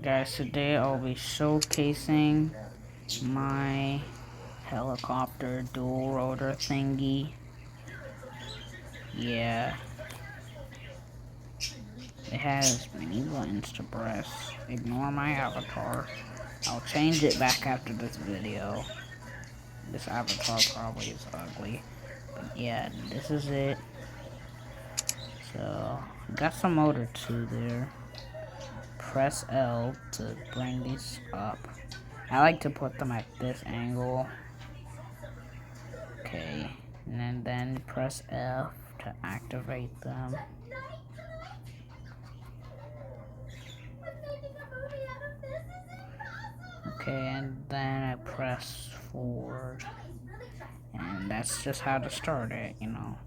Guys, today I'll be showcasing my helicopter dual rotor thingy. Yeah, it has many buttons to press. Ignore my avatar. I'll change it back after this video. This avatar probably is ugly. But yeah, this is it. So, got some motor 2 there. Press L to bring these up. I like to put them at this angle. Okay, and then press F to activate them. Okay, and then I press forward. And that's just how to start it, you know.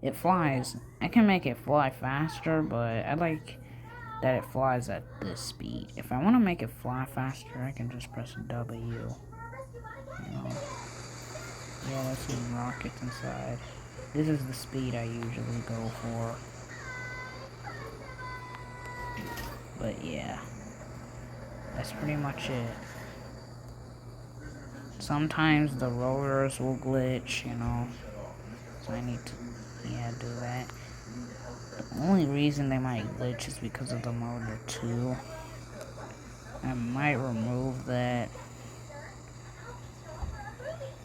It flies. I can make it fly faster, but I like that it flies at this speed. If I want to make it fly faster, I can just press W. You know. Yeah, that's some rockets inside. This is the speed I usually go for. But yeah, that's pretty much it. Sometimes the rotors will glitch, you know, so I need to, do that. The only reason they might glitch is because of the motor 2. I might remove that.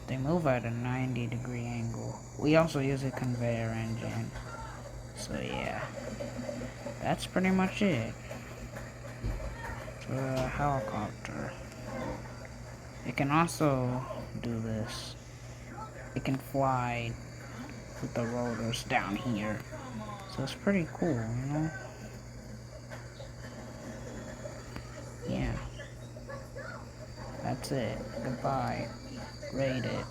They move at a 90-degree angle. We also use a conveyor engine. So yeah, that's pretty much it for a helicopter. It can also do this. It can fly with the rotors down here. So it's pretty cool, you know? Yeah. That's it. Goodbye. Rate it.